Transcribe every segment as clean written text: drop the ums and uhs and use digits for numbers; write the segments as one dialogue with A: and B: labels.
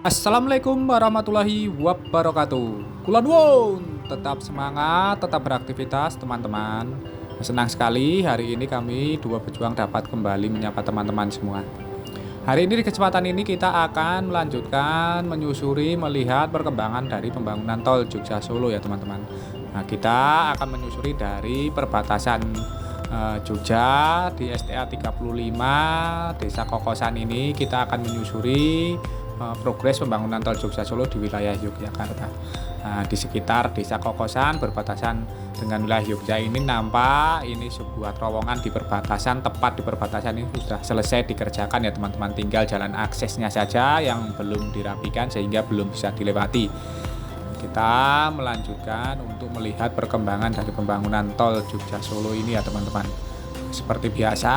A: Assalamualaikum warahmatullahi wabarakatuh. Kulon won, tetap semangat, tetap beraktivitas teman-teman. Senang sekali hari ini kami dua pejuang dapat kembali menyapa teman-teman semua. Hari ini di kesempatan ini kita akan melanjutkan menyusuri melihat perkembangan dari pembangunan tol Jogja Solo ya teman-teman. Nah, kita akan menyusuri dari perbatasan Jogja di STA 35 Desa Kokosan ini kita akan menyusuri progres pembangunan tol Jogja Solo di wilayah Yogyakarta. Nah, di sekitar Desa Kokosan berbatasan dengan wilayah Yogyakarta ini nampak ini sebuah terowongan di perbatasan, tepat di perbatasan ini sudah selesai dikerjakan ya teman-teman, tinggal jalan aksesnya saja yang belum dirapikan sehingga belum bisa dilewati. Kita melanjutkan untuk melihat perkembangan dari pembangunan tol Jogja Solo ini ya teman-teman. Seperti biasa,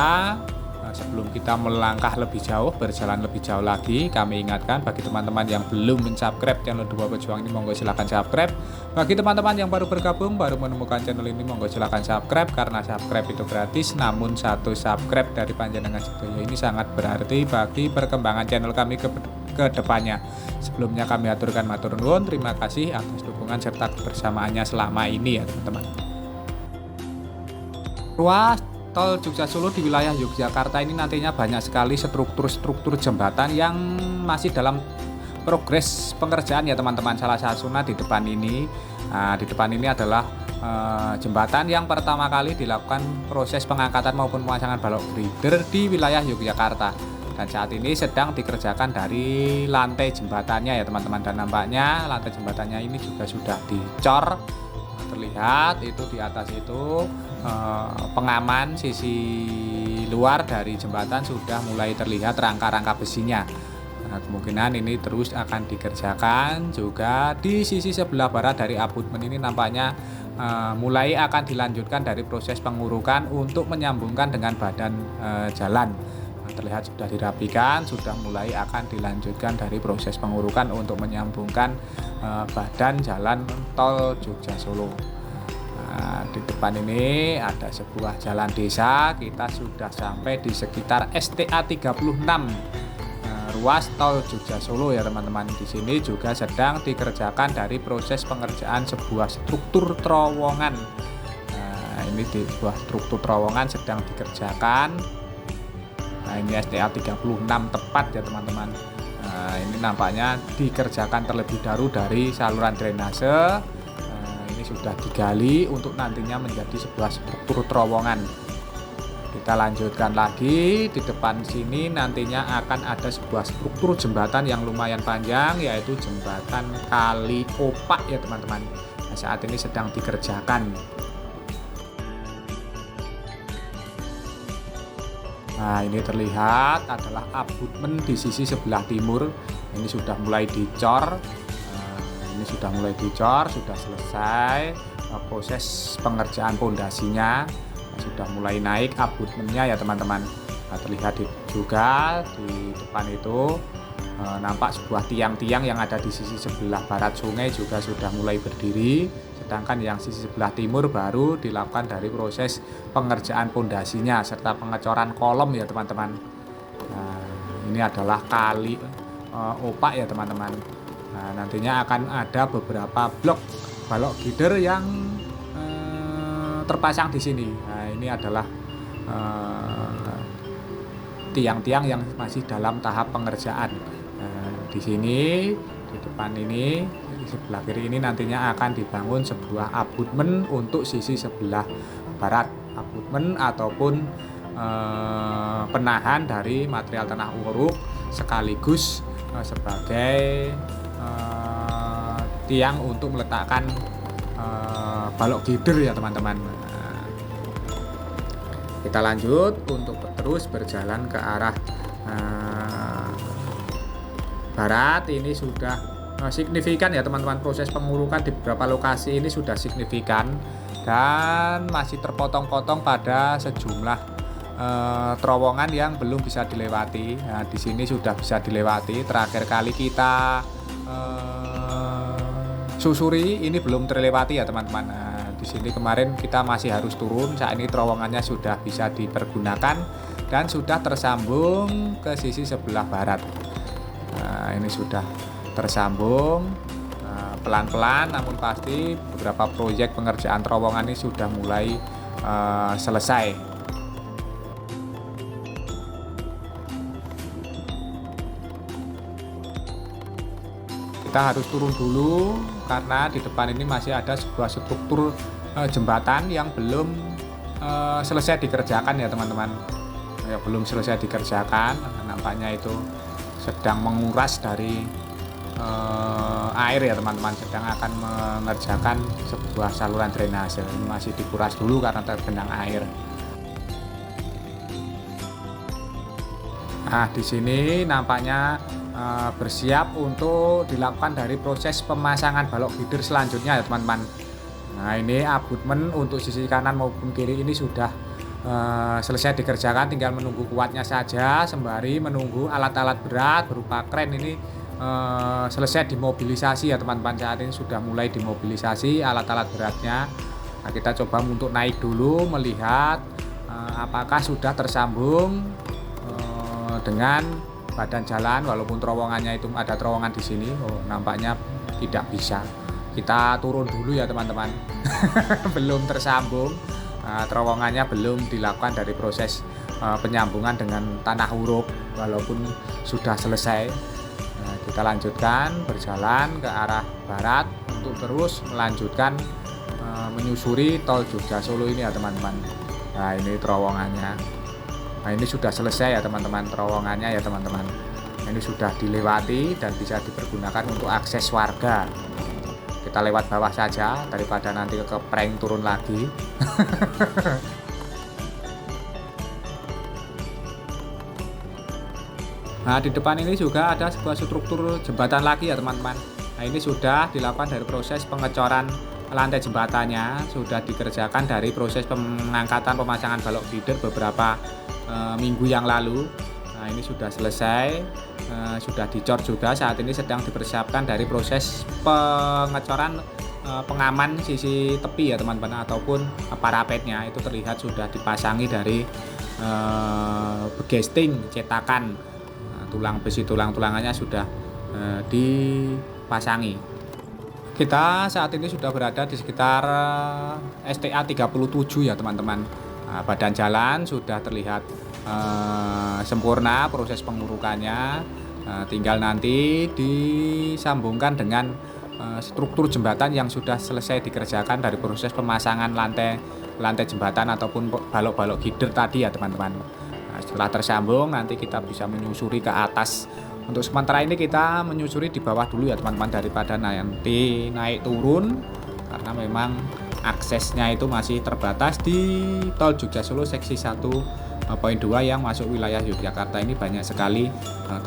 A: sebelum kita melangkah lebih jauh, berjalan lebih jauh lagi, kami ingatkan bagi teman-teman yang belum men-subscribe channel Dua Pejuang ini, monggo silahkan subscribe. Bagi teman-teman yang baru bergabung, baru menemukan channel ini, monggo silahkan subscribe, karena subscribe itu gratis, namun satu subscribe dari panjenengan sedaya ini sangat berarti bagi perkembangan channel kami ke depannya. Sebelumnya kami aturkan matur nuwun, terima kasih atas dukungan serta kebersamaannya selama ini ya teman-teman. Ruas tol Jogja Solo di wilayah Yogyakarta ini nantinya banyak sekali struktur-struktur jembatan yang masih dalam progres pengerjaan ya teman-teman. Salah satunya di depan ini. Nah, di depan ini adalah jembatan yang pertama kali dilakukan proses pengangkatan maupun pemasangan balok grider di wilayah Yogyakarta. Dan saat ini sedang dikerjakan dari lantai jembatannya ya teman-teman. Dan nampaknya lantai jembatannya ini juga sudah dicor. Terlihat itu di atas itu pengaman sisi luar dari jembatan sudah mulai terlihat rangka-rangka besinya. Nah, kemungkinan ini terus akan dikerjakan. Juga di sisi sebelah barat dari abutmen ini nampaknya mulai akan dilanjutkan dari proses pengurukan untuk menyambungkan dengan badan jalan. Nah, terlihat sudah dirapikan, sudah mulai akan dilanjutkan dari proses pengurukan untuk menyambungkan badan jalan tol Jogja Solo. Nah, di depan ini ada sebuah jalan desa. Kita sudah sampai di sekitar STA 36 ruas tol Jogja Solo ya teman-teman. Di sini juga sedang dikerjakan dari proses pengerjaan sebuah struktur terowongan. Nah, ini di sebuah struktur terowongan sedang dikerjakan. Nah, ini STA 36 tepat ya teman-teman. Nah, ini nampaknya dikerjakan terlebih dahulu dari saluran drainase. Ini sudah digali untuk nantinya menjadi sebuah struktur terowongan. Kita lanjutkan lagi di depan sini, nantinya akan ada sebuah struktur jembatan yang lumayan panjang, yaitu jembatan Kali Opak ya teman-teman. Nah, saat ini sedang dikerjakan. Nah, ini terlihat adalah abutmen di sisi sebelah timur. Ini sudah mulai dicor. Ini sudah mulai dicor, sudah selesai proses pengerjaan pondasinya. Sudah mulai naik abutmennya ya teman-teman. Nah, terlihat juga di depan itu nampak sebuah tiang-tiang yang ada di sisi sebelah barat sungai juga sudah mulai berdiri. Sedangkan yang sisi sebelah timur baru dilakukan dari proses pengerjaan pondasinya serta pengecoran kolom ya teman-teman. Nah, ini adalah Kali Opak ya teman-teman. Nah, nantinya akan ada beberapa blok balok gider yang terpasang di sini. Nah, ini adalah tiang-tiang yang masih dalam tahap pengerjaan. Di sini, di depan ini, di sebelah kiri ini nantinya akan dibangun sebuah abutmen untuk sisi sebelah barat. Abutmen ataupun penahan dari material tanah uruk sekaligus sebagai tiang untuk meletakkan balok gider ya teman-teman. Kita lanjut untuk terus berjalan ke arah barat. Ini sudah signifikan ya teman-teman, proses pengurukan di beberapa lokasi ini sudah signifikan dan masih terpotong-potong pada sejumlah terowongan yang belum bisa dilewati. Nah, di sini sudah bisa dilewati. Terakhir kali kita susuri ini belum terlewati ya teman-teman. Nah, di sini kemarin kita masih harus turun. Saat ini terowongannya sudah bisa dipergunakan dan sudah tersambung ke sisi sebelah barat. Nah, ini sudah tersambung pelan-pelan, namun pasti beberapa proyek pengerjaan terowongan ini sudah mulai selesai. Kita harus turun dulu karena di depan ini masih ada sebuah struktur jembatan yang belum selesai dikerjakan ya teman-teman. Ya, belum selesai dikerjakan, nampaknya itu sedang menguras dari air ya teman-teman, sedang akan mengerjakan sebuah saluran drainase. Ini masih dikuras dulu karena tergenang air. Nah, di sini nampaknya bersiap untuk dilakukan dari proses pemasangan balok feeder selanjutnya ya teman-teman. Nah, ini abutmen untuk sisi kanan maupun kiri ini sudah selesai dikerjakan, tinggal menunggu kuatnya saja sembari menunggu alat-alat berat berupa kren ini selesai dimobilisasi ya teman-teman. Saat ini sudah mulai dimobilisasi alat-alat beratnya. Nah, kita coba untuk naik dulu melihat apakah sudah tersambung dengan badan jalan, walaupun terowongannya itu ada terowongan di sini. Oh, nampaknya tidak bisa. Kita turun dulu ya teman-teman. Belum tersambung, terowongannya belum dilakukan dari proses penyambungan dengan tanah huruf, walaupun sudah selesai. Nah, kita lanjutkan berjalan ke arah barat untuk terus melanjutkan menyusuri tol Jogja Solo ini ya teman-teman. Nah, ini terowongannya. Nah, ini sudah selesai ya teman-teman, terowongannya ya teman-teman. Ini sudah dilewati dan bisa dipergunakan untuk akses warga. Kita lewat bawah saja daripada nanti ke prank turun lagi. Nah, di depan ini juga ada sebuah struktur jembatan lagi ya teman-teman. Nah, ini sudah dilakukan dari proses pengecoran lantai jembatannya, sudah dikerjakan dari proses pengangkatan pemasangan balok feeder beberapa minggu yang lalu. Nah, ini sudah selesai, sudah dicor juga. Saat ini sedang dipersiapkan dari proses pengecoran pengaman sisi tepi ya teman-teman, ataupun parapetnya itu terlihat sudah dipasangi dari begesting cetakan. Tulang besi, tulang-tulangannya sudah dipasangi. Kita saat ini sudah berada di sekitar STA 37 ya teman-teman. Nah, badan jalan sudah terlihat sempurna proses pengurukannya. Tinggal nanti disambungkan dengan struktur jembatan yang sudah selesai dikerjakan dari proses pemasangan lantai jembatan ataupun balok-balok feeder tadi ya teman-teman. Nah, setelah tersambung nanti kita bisa menyusuri ke atas. Untuk sementara ini kita menyusuri di bawah dulu ya teman-teman, daripada nanti naik turun, karena memang aksesnya itu masih terbatas di tol Jogja Solo seksi 1.2 yang masuk wilayah Yogyakarta. Ini banyak sekali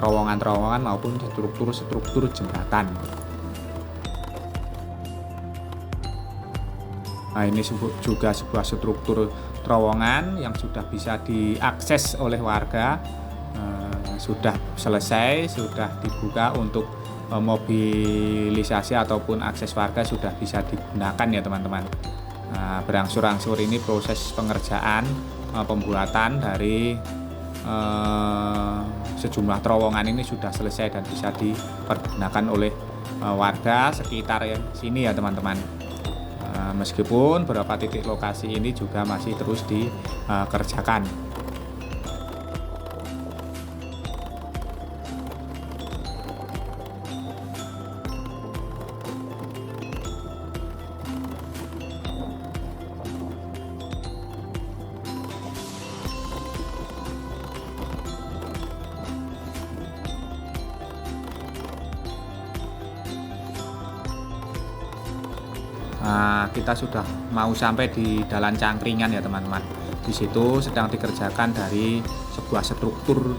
A: terowongan-terowongan maupun struktur jembatan. Nah, ini juga sebuah struktur terowongan yang sudah bisa diakses oleh warga. Sudah selesai, sudah dibuka untuk mobilisasi ataupun akses warga sudah bisa digunakan ya teman-teman. Nah, berangsur-angsur ini proses pengerjaan pembuatan dari sejumlah terowongan ini sudah selesai dan bisa dipergunakan oleh warga sekitar sini ya teman-teman. Meskipun beberapa titik lokasi ini juga masih terus dikerjakan. Nah, kita sudah mau sampai di Dalan Cangkringan ya teman-teman. Di situ sedang dikerjakan dari sebuah struktur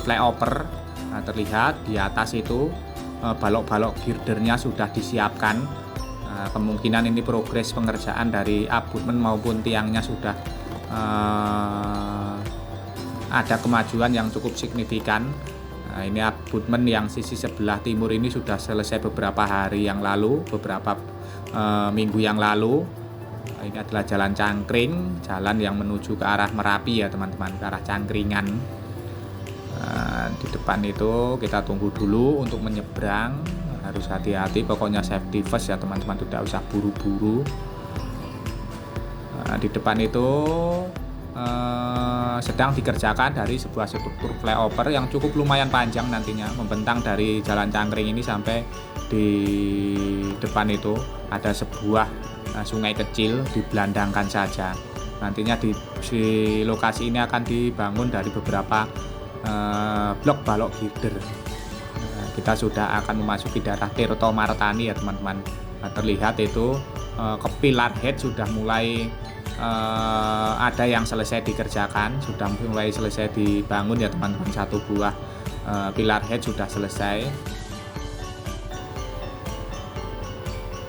A: flyover. Nah, terlihat di atas itu balok-balok girdernya sudah disiapkan. Nah, kemungkinan ini progres pengerjaan dari abutmen maupun tiangnya sudah ada kemajuan yang cukup signifikan. Nah, ini abutmen yang sisi sebelah timur ini sudah selesai beberapa hari yang lalu, beberapa minggu yang lalu. Ini adalah Jalan Cangkring, jalan yang menuju ke arah Merapi ya teman-teman, ke arah Cangkringan. Di depan itu kita tunggu dulu untuk menyeberang, harus hati-hati, pokoknya safety first ya teman-teman, tidak usah buru-buru. Di depan itu sedang dikerjakan dari sebuah struktur flyover yang cukup lumayan panjang, nantinya membentang dari Jalan Cangkring ini sampai di depan itu ada sebuah sungai kecil, dibelandangkan saja. Nantinya di lokasi ini akan dibangun dari beberapa blok balok gider. Kita sudah akan memasuki daerah Tirto Martani ya teman-teman. Terlihat itu pilar head sudah mulai ada yang selesai dikerjakan, sudah mulai selesai dibangun ya teman-teman. Satu buah pilar head sudah selesai.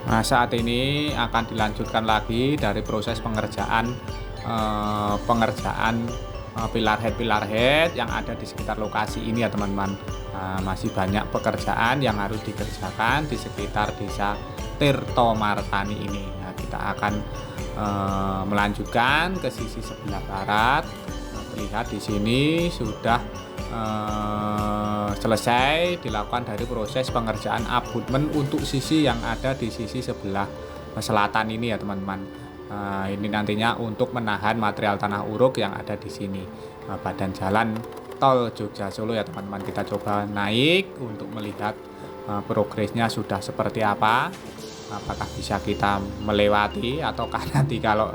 A: Nah, saat ini akan dilanjutkan lagi dari proses pengerjaan pilar head yang ada di sekitar lokasi ini ya teman-teman. Masih banyak pekerjaan yang harus dikerjakan di sekitar desa Tirto Martani ini. Nah, kita akan melanjutkan ke sisi sebelah barat. Terlihat di sini sudah selesai dilakukan dari proses pengerjaan abutmen untuk sisi yang ada di sisi sebelah selatan ini ya teman-teman. Ini nantinya untuk menahan material tanah uruk yang ada di sini. Badan jalan tol Jogja Solo ya teman-teman, kita coba naik untuk melihat progresnya sudah seperti apa. Apakah bisa kita melewati ataukah nanti kalau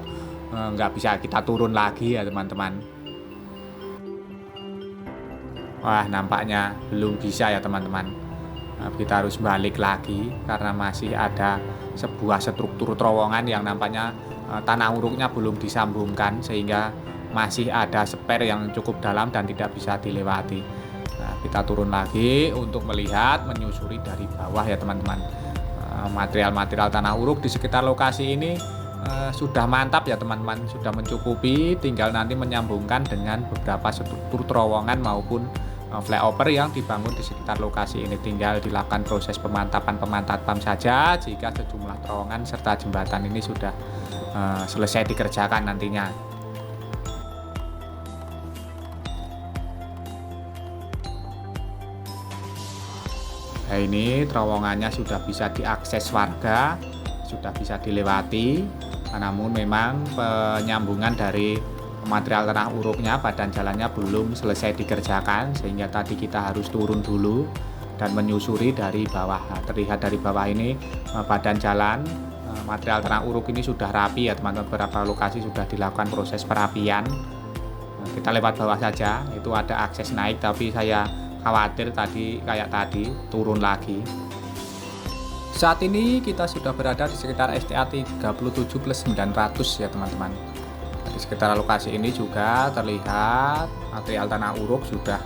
A: nggak bisa kita turun lagi ya teman-teman. Wah, nampaknya belum bisa ya teman-teman. Kita harus balik lagi karena masih ada sebuah struktur terowongan yang nampaknya tanah uruknya belum disambungkan, sehingga masih ada spare yang cukup dalam dan tidak bisa dilewati. Nah, kita turun lagi untuk melihat, menyusuri dari bawah ya teman-teman. Material-material tanah uruk di sekitar lokasi ini sudah mantap ya teman-teman, sudah mencukupi, tinggal nanti menyambungkan dengan beberapa struktur terowongan maupun flyover yang dibangun di sekitar lokasi ini. Tinggal dilakukan proses pemantapan saja jika sejumlah terowongan serta jembatan ini sudah selesai dikerjakan nantinya. Nah, ini terowongannya sudah bisa diakses warga, sudah bisa dilewati, namun memang penyambungan dari material tanah uruknya, badan jalannya belum selesai dikerjakan, sehingga tadi kita harus turun dulu dan menyusuri dari bawah. Terlihat dari bawah ini badan jalan, material tanah uruk ini sudah rapi ya teman-teman. Beberapa lokasi sudah dilakukan proses perapian. Kita lewat bawah saja, itu ada akses naik, tapi saya khawatir kayak tadi turun lagi. Saat ini kita sudah berada di sekitar STA 37+900 ya teman-teman. Di sekitar lokasi ini juga terlihat material tanah uruk sudah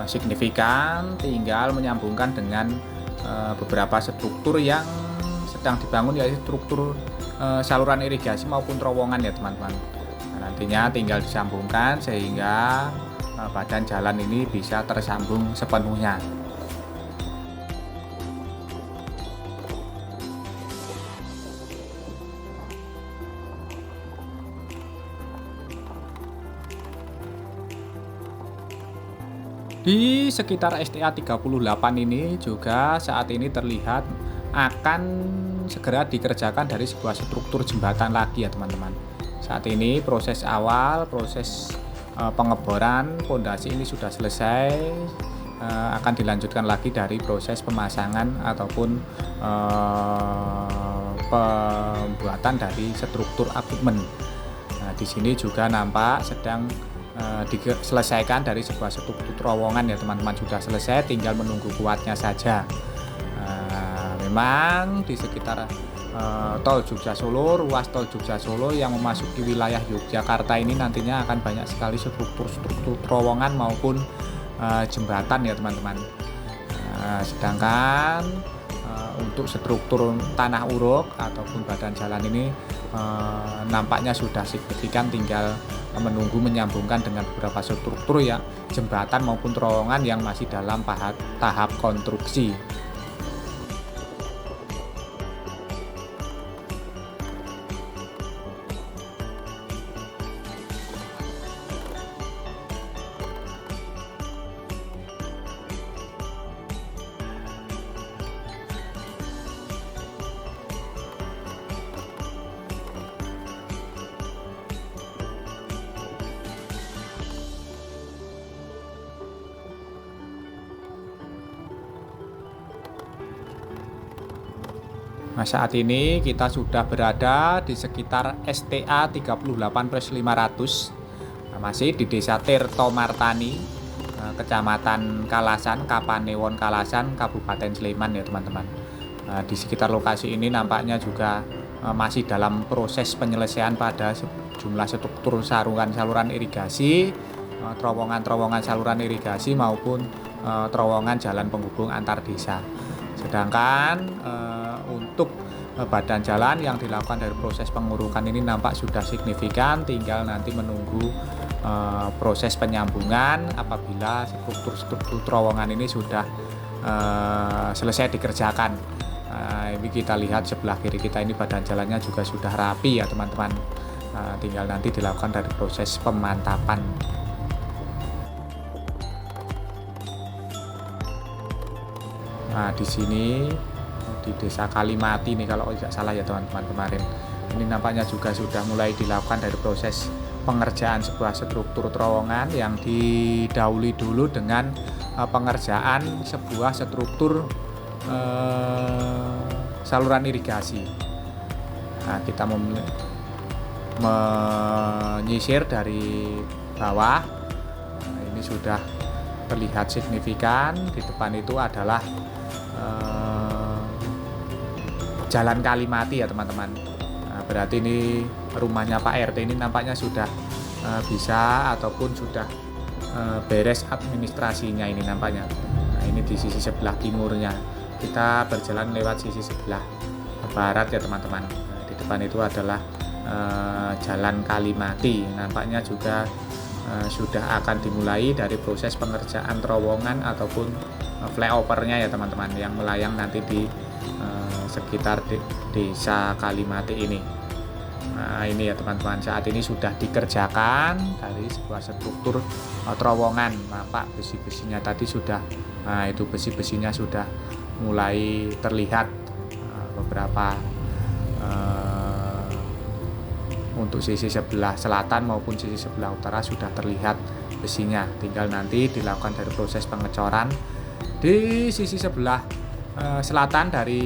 A: signifikan, tinggal menyambungkan dengan beberapa struktur yang sedang dibangun, yaitu struktur saluran irigasi maupun terowongan ya teman-teman. Nah, nantinya tinggal disambungkan sehingga badan jalan ini bisa tersambung sepenuhnya. Di sekitar STA 38 ini juga saat ini terlihat akan segera dikerjakan dari sebuah struktur jembatan lagi ya teman-teman. Saat ini proses awal, proses pengeboran pondasi ini sudah selesai, akan dilanjutkan lagi dari proses pemasangan ataupun pembuatan dari struktur abutmen. Nah, di sini juga nampak sedang diselesaikan dari sebuah struktur terowongan ya teman-teman, sudah selesai, tinggal menunggu kuatnya saja. Memang di sekitar tol Jogja Solo, ruas tol Jogja Solo yang memasuki wilayah Yogyakarta ini nantinya akan banyak sekali struktur terowongan maupun jembatan ya teman-teman. Sedangkan untuk struktur tanah uruk ataupun badan jalan ini nampaknya sudah signifikan, tinggal menunggu menyambungkan dengan beberapa struktur ya jembatan maupun terowongan yang masih dalam tahap konstruksi. Nah, saat ini kita sudah berada di sekitar STA 38/500, masih di Desa Tirto Martani, Kecamatan Kalasan, Kapanewon Kalasan, Kabupaten Sleman ya teman-teman. Di sekitar lokasi ini nampaknya juga masih dalam proses penyelesaian pada sejumlah struktur saluran irigasi, terowongan saluran irigasi maupun terowongan jalan penghubung antar desa. Sedangkan untuk badan jalan yang dilakukan dari proses pengurukan ini nampak sudah signifikan, tinggal nanti menunggu proses penyambungan apabila struktur terowongan ini sudah selesai dikerjakan. Ini kita lihat sebelah kiri kita ini badan jalannya juga sudah rapi ya teman-teman. Tinggal nanti dilakukan dari proses pemantapan. Nah, di sini di Desa Kalimati nih kalau tidak salah ya teman-teman kemarin. Ini nampaknya juga sudah mulai dilakukan dari proses pengerjaan sebuah struktur terowongan yang didahului dulu dengan pengerjaan sebuah struktur saluran irigasi. Nah, kita menyisir dari bawah. Nah, ini sudah terlihat signifikan. Di depan itu adalah Jalan Kalimati ya teman-teman. Nah, berarti ini rumahnya Pak RT ini nampaknya sudah bisa ataupun sudah beres administrasinya ini nampaknya. Nah, ini di sisi sebelah timurnya. Kita berjalan lewat sisi sebelah barat ya teman-teman. Nah, di depan itu adalah Jalan Kalimati. Nampaknya juga sudah akan dimulai dari proses pengerjaan terowongan ataupun flyovernya ya teman-teman yang melayang nanti di sekitar Desa Kalimati ini. Nah, ini ya teman-teman, saat ini sudah dikerjakan dari sebuah struktur terowongan. Nampak besi-besinya tadi sudah, nah itu besi-besinya sudah mulai terlihat beberapa untuk sisi sebelah selatan maupun sisi sebelah utara sudah terlihat besinya. Tinggal nanti dilakukan dari proses pengecoran di sisi sebelah selatan dari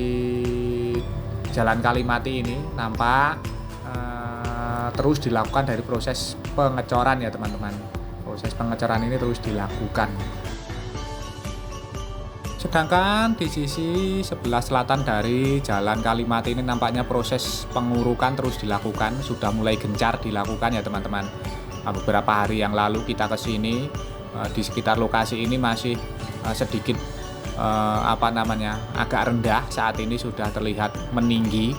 A: Jalan Kalimati ini nampak terus dilakukan dari proses pengecoran ya teman-teman. Proses pengecoran ini terus dilakukan. Sedangkan di sisi sebelah selatan dari Jalan Kalimati ini nampaknya proses pengurukan terus dilakukan, sudah mulai gencar dilakukan ya teman-teman. Beberapa hari yang lalu kita ke sini, di sekitar lokasi ini masih sedikit agak rendah. Saat ini sudah terlihat meninggi.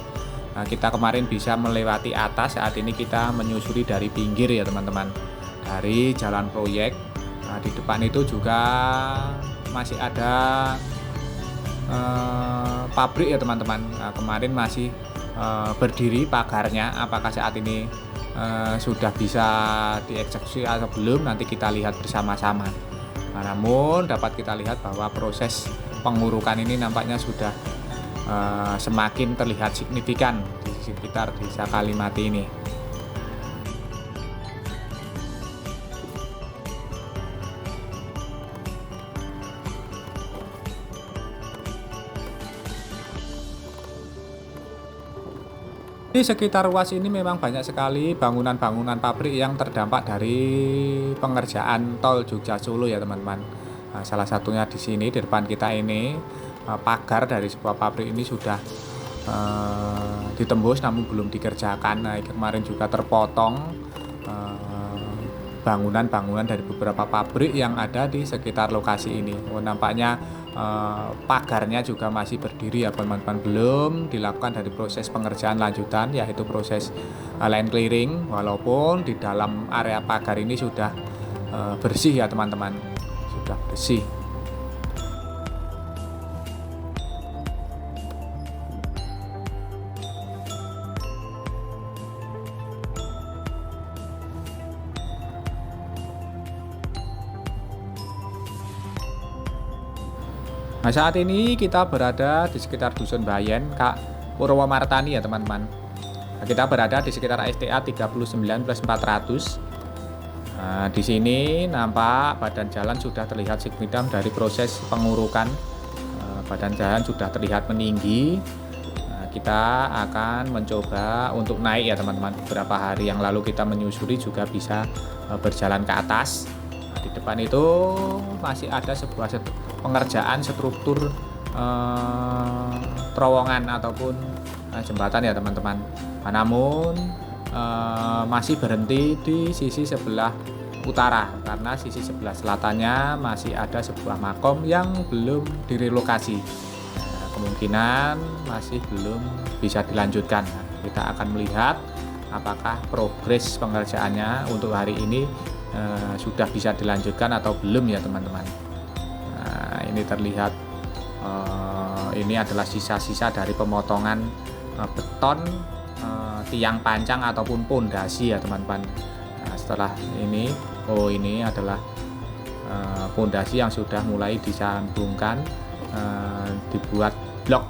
A: Kita kemarin bisa melewati atas, saat ini kita menyusuri dari pinggir ya teman-teman, dari jalan proyek. Di depan itu juga masih ada pabrik ya teman-teman. Kemarin masih berdiri pagarnya, apakah saat ini sudah bisa dieksekusi atau belum, nanti kita lihat bersama-sama. Namun dapat kita lihat bahwa proses pengurukan ini nampaknya sudah semakin terlihat signifikan di sekitar Desa Kalimati ini. Di sekitar ruas ini memang banyak sekali bangunan-bangunan pabrik yang terdampak dari pengerjaan tol Jogja Solo ya teman-teman. Nah, salah satunya di sini di depan kita ini pagar dari sebuah pabrik ini sudah ditembus namun belum dikerjakan. Nah, kemarin juga terpotong bangunan-bangunan dari beberapa pabrik yang ada di sekitar lokasi ini. Nampaknya pagarnya juga masih berdiri ya teman-teman, belum dilakukan dari proses pengerjaan lanjutan yaitu proses land clearing, walaupun di dalam area pagar ini sudah bersih ya teman-teman, sudah bersih. Nah, saat ini kita berada di sekitar Dusun Bayen, Kak Purwomartani ya teman-teman. Nah, kita berada di sekitar STA 39/400. Nah, di sini nampak badan jalan sudah terlihat signifikan dari proses pengurukan. Badan jalan sudah terlihat meninggi. Nah, Kita akan mencoba untuk naik ya teman-teman. Beberapa hari yang lalu kita menyusuri juga bisa berjalan ke atas. Nah, di depan itu masih ada sebuah pengerjaan struktur terowongan ataupun jembatan ya teman-teman. Namun masih berhenti di sisi sebelah utara karena sisi sebelah selatannya masih ada sebuah makom yang belum direlokasi. Kemungkinan masih belum bisa dilanjutkan. Kita akan melihat apakah progres pengerjaannya untuk hari ini sudah bisa dilanjutkan atau belum ya teman-teman. Nah, ini terlihat ini adalah sisa-sisa dari pemotongan beton tiang pancang ataupun pondasi ya teman-teman. Nah, setelah ini ini adalah pondasi yang sudah mulai disambungkan, dibuat blok.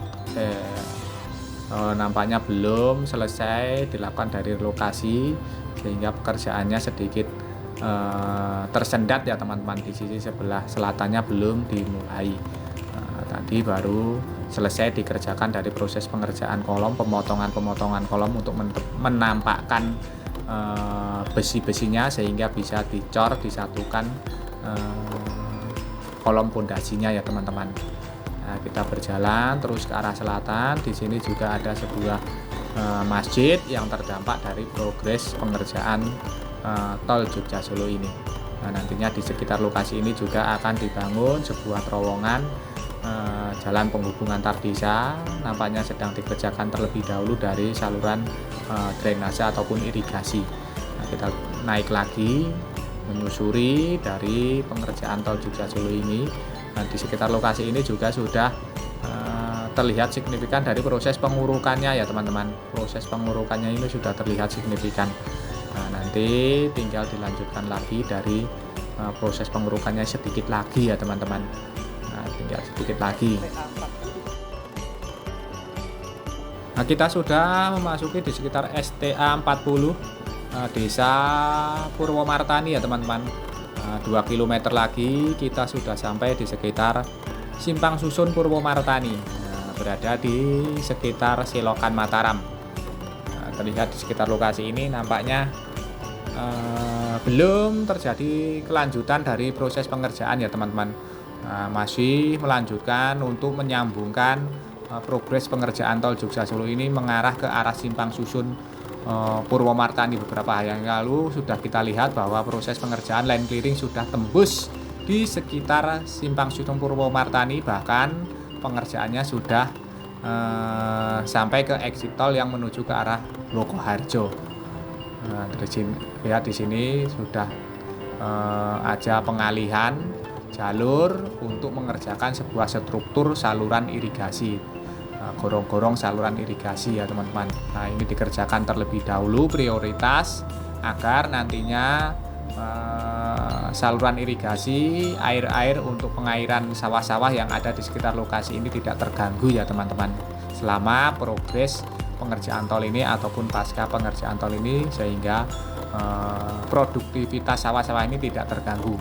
A: Nampaknya belum selesai dilakukan dari lokasi sehingga pekerjaannya sedikit tersendat ya teman-teman. Di sisi sebelah selatannya belum dimulai. Tadi baru selesai dikerjakan dari proses pengerjaan kolom, pemotongan kolom untuk menampakkan besi-besinya sehingga bisa dicor, disatukan kolom pondasinya ya teman-teman. Nah, kita berjalan terus ke arah selatan. Di sini juga ada sebuah masjid yang terdampak dari progres pengerjaan tol Jogja Solo ini. Nah, nantinya di sekitar lokasi ini juga akan dibangun sebuah terowongan jalan penghubung antar desa. Nampaknya sedang dikerjakan terlebih dahulu dari saluran drainase ataupun irigasi. Nah, kita naik lagi menyusuri dari pengerjaan tol Jogja Solo ini. Nah, di sekitar lokasi ini juga sudah terlihat signifikan dari proses pengurukannya ya teman-teman. Proses pengurukannya ini sudah terlihat signifikan. Nah, nanti tinggal dilanjutkan lagi dari proses pengurukannya sedikit lagi ya teman-teman. Nah, tinggal sedikit lagi. Nah, kita sudah memasuki di sekitar STA 40 Desa Purwomartani ya teman-teman. 2 km lagi kita sudah sampai di sekitar Simpang Susun Purwomartani. Berada di sekitar Selokan Mataram. Terlihat di sekitar lokasi ini nampaknya belum terjadi kelanjutan dari proses pengerjaan ya teman-teman. Masih melanjutkan untuk menyambungkan progres pengerjaan tol Jogja Solo ini mengarah ke arah Simpang Susun Purwomartani. Beberapa hari yang lalu sudah kita lihat bahwa proses pengerjaan line clearing sudah tembus di sekitar Simpang Susun Purwomartani, bahkan pengerjaannya sudah sampai ke exit tol yang menuju ke arah Lokoharjo. Lihat di sini sudah ada pengalihan jalur untuk mengerjakan sebuah struktur saluran irigasi, gorong-gorong saluran irigasi ya teman-teman. Nah, ini dikerjakan terlebih dahulu prioritas agar nantinya saluran irigasi, air-air untuk pengairan sawah-sawah yang ada di sekitar lokasi ini tidak terganggu ya teman-teman selama progres pengerjaan tol ini ataupun pasca pengerjaan tol ini, sehingga produktivitas sawah-sawah ini tidak terganggu.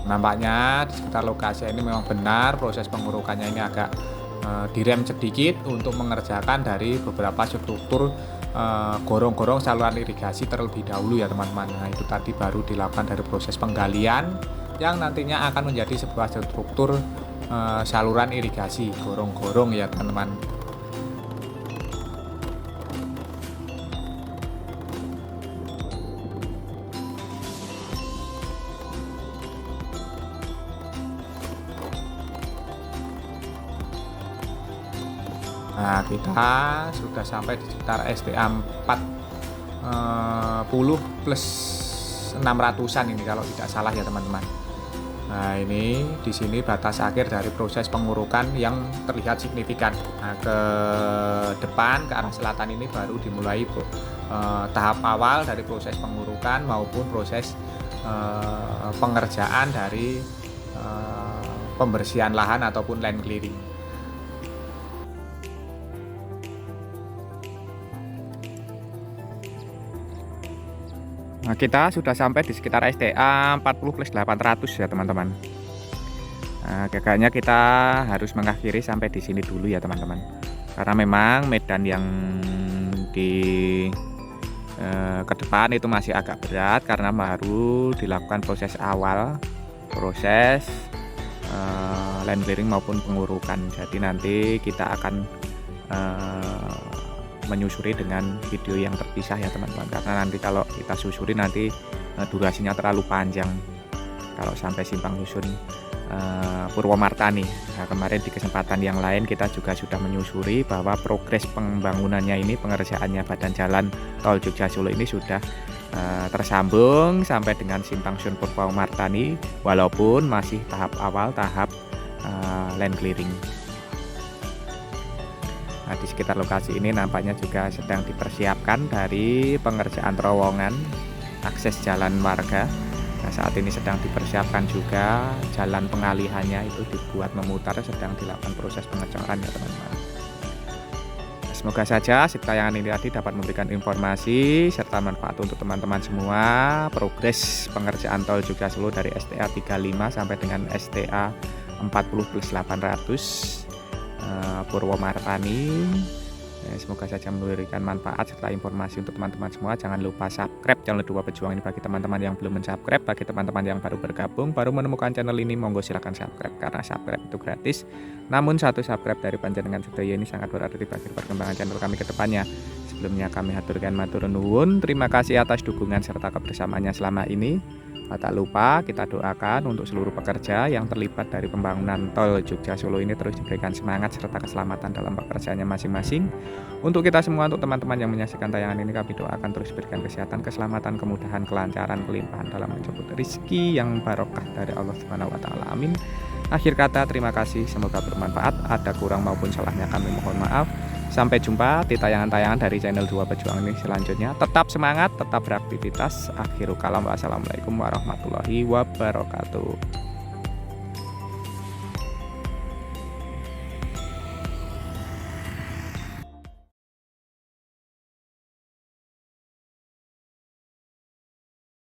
A: Nampaknya di sekitar lokasi ini memang benar proses pengurukannya ini agak direm sedikit untuk mengerjakan dari beberapa struktur gorong-gorong saluran irigasi terlebih dahulu ya teman-teman. Nah, itu tadi baru dilakukan dari proses penggalian yang nantinya akan menjadi sebuah struktur saluran irigasi gorong-gorong ya teman-teman. Nah, kita sudah sampai di sekitar STA 40 plus 600-an ini kalau tidak salah ya teman-teman. Nah, ini di sini batas akhir dari proses pengurukan yang terlihat signifikan. Nah, ke depan ke arah selatan ini baru dimulai tahap awal dari proses pengurukan maupun proses pengerjaan dari pembersihan lahan ataupun land clearing. Nah, kita sudah sampai di sekitar STA 40+800 ya teman-teman. Nah, kayaknya kita harus mengakhiri sampai di sini dulu ya teman-teman. Karena memang medan yang di ke depan itu masih agak berat karena baru dilakukan proses awal, proses land clearing maupun pengurukan. Jadi nanti kita akan menyusuri dengan video yang terpisah ya teman-teman, karena nanti kalau kita susuri nanti durasinya terlalu panjang kalau sampai simpang susun Purwomartani. Nah, kemarin di kesempatan yang lain kita juga sudah menyusuri bahwa progres pembangunannya ini, pengerjaannya badan jalan tol Jogja Solo ini sudah tersambung sampai dengan simpang susun Purwomartani, walaupun masih tahap awal, tahap land clearing. Nah, di sekitar lokasi ini nampaknya juga sedang dipersiapkan dari pengerjaan terowongan akses jalan warga. Nah, saat ini sedang dipersiapkan juga jalan pengalihannya itu dibuat memutar, sedang dilakukan proses pengecoran ya teman-teman. Nah, semoga saja tayangan ini tadi dapat memberikan informasi serta manfaat untuk teman-teman semua. Progres pengerjaan tol Jogja Solo dari STA 35 sampai dengan STA 40+800 Purwomartani. Semoga saja memberikan manfaat serta informasi untuk teman-teman semua. Jangan lupa subscribe channel Dua Pejuang ini bagi teman-teman yang belum mensubscribe. Bagi teman-teman yang baru bergabung, baru menemukan channel ini, monggo silahkan subscribe karena subscribe itu gratis. Namun satu subscribe dari panjenengan sedaya ini sangat berarti bagi perkembangan channel kami ke depannya. Sebelumnya kami haturkan matur nuwun, terima kasih atas dukungan serta kebersamaannya selama ini. Tak lupa kita doakan untuk seluruh pekerja yang terlibat dari pembangunan tol Jogja Solo ini terus diberikan semangat serta keselamatan dalam pekerjaannya masing-masing. Untuk kita semua, untuk teman-teman yang menyaksikan tayangan ini, kami doakan terus berikan kesehatan, keselamatan, kemudahan, kelancaran, kelimpahan dalam menjemput rezeki yang barokah dari Allah Subhanahu wa taala. Amin. Akhir kata, terima kasih, semoga bermanfaat. Ada kurang maupun salahnya kami mohon maaf. Sampai jumpa di tayangan-tayangan dari channel Dua Pejuang ini selanjutnya. Tetap semangat, tetap beraktivitas. Akhirul kalam, wassalamualaikum warahmatullahi wabarakatuh.